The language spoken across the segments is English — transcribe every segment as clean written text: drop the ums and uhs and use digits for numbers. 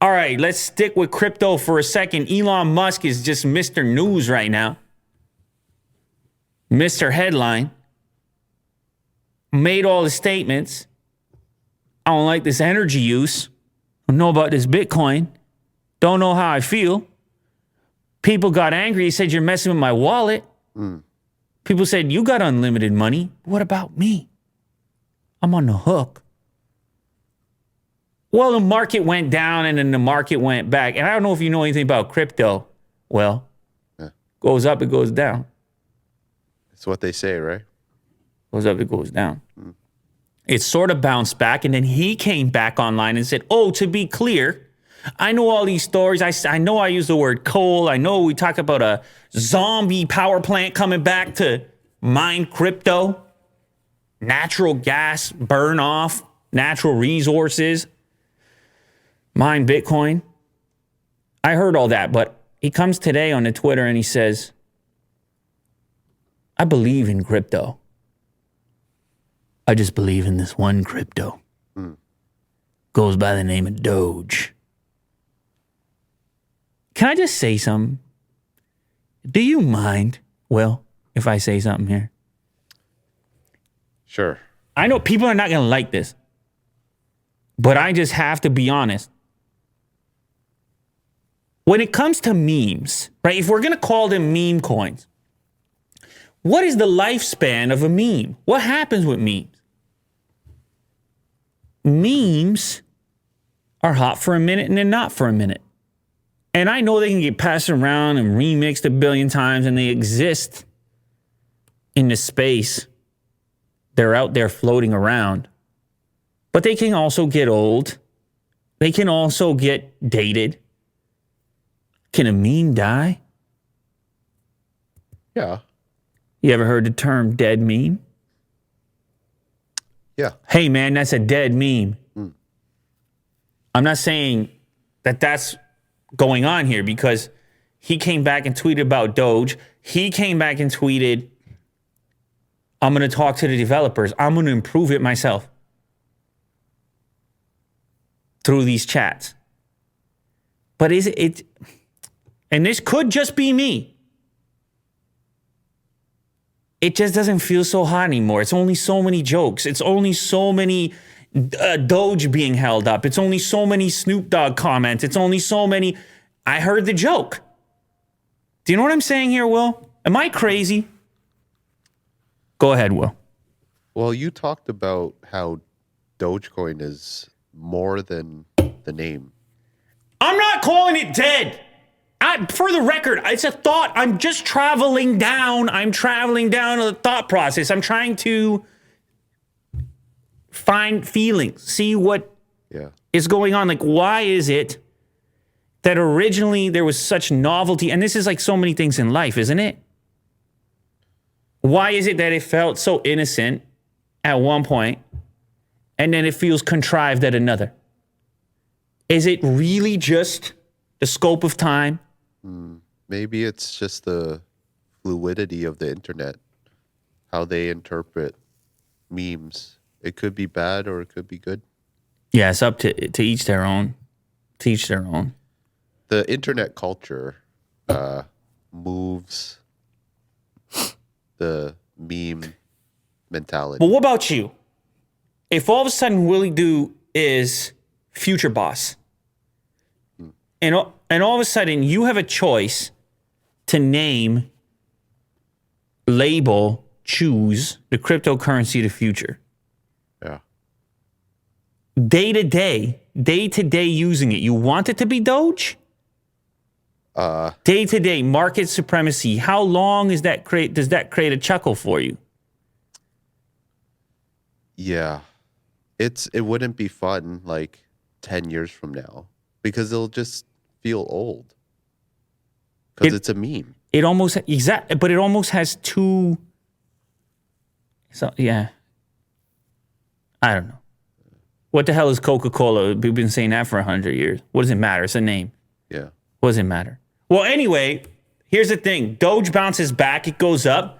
All right, let's stick with crypto for a second. Elon Musk is just Mr. News right now. Mr. Headline. Made all the statements. I don't like this energy use. I don't know about this Bitcoin. Don't know how I feel. People got angry. He said, you're messing with my wallet. People said, you got unlimited money. What about me? I'm on the hook. Well, the market went down and then the market went back. And I don't know if you know anything about crypto. Well, goes up, it goes down. That's what they say, right? Goes up, it goes down. It sort of bounced back. And then he came back online and said, oh, to be clear, I know all these stories. I know I use the word coal. I know we talk about a zombie power plant coming back to mine crypto. Natural gas burn off, natural resources. Mine Bitcoin. I heard all that, but he comes today on the Twitter and he says, I believe in crypto. I just believe in this one crypto. Goes by the name of Doge. Can I just say something? Do you mind, Will, if I say something here? Sure. I know people are not going to like this, but I just have to be honest. When it comes to memes, right, if we're going to call them meme coins, what is the lifespan of a meme? What happens with memes? Memes are hot for a minute and then not for a minute. And I know they can get passed around and remixed a billion times and they exist in the space. They're out there floating around. But they can also get old. They can also get dated. Can a meme die? Yeah. You ever heard the term dead meme? Yeah. Hey, man, that's a dead meme. I'm not saying that that's going on here because he came back and tweeted about Doge. He came back and tweeted, I'm going to talk to the developers. I'm going to improve it myself through these chats. But is it, and this could just be me. It just doesn't feel so hot anymore. It's only so many jokes. It's only so many Doge being held up. It's only so many Snoop Dogg comments. It's only so many. I heard the joke. Do you know what I'm saying here, Will? Am I crazy? Go ahead, Will. Well, you talked about how Dogecoin is more than the name. I'm not calling it dead. For the record, it's a thought. I'm just traveling down. I'm traveling down a thought process. I'm trying to find feelings, see what is going on. Like, why is it that originally there was such novelty? And this is like so many things in life, isn't it? Why is it that it felt so innocent at one point and then it feels contrived at another? Is it really just the scope of time? Maybe it's just the fluidity of the internet, how they interpret memes. It could be bad or it could be good. Yeah, it's up to each their own. To each their own. The internet culture moves the meme mentality. But what about you? If all of a sudden Willie Doo is future boss, and all of a sudden you have a choice to name, label, choose the cryptocurrency of the future. Yeah. Day to day using it. You want it to be Doge? Day to day, market supremacy. How long does that create a chuckle for you? Yeah. It wouldn't be fun like 10 years from now because it'll just feel old. Because it's a meme. It almost but it almost has two. So yeah. I don't know. What the hell is Coca-Cola? We've been saying that for 100 years. What does it matter? It's a name. Yeah. What does it matter? Well, anyway, here's the thing. Doge bounces back. It goes up.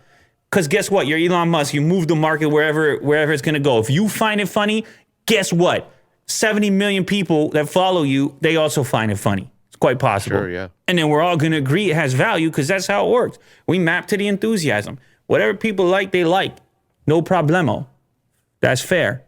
Because guess what? You're Elon Musk. You move the market wherever it's going to go. If you find it funny, guess what? 70 million people that follow you, they also find it funny. It's quite possible. Sure, yeah. And then we're all going to agree it has value because that's how it works. We map to the enthusiasm. Whatever people like, they like. No problemo. That's fair.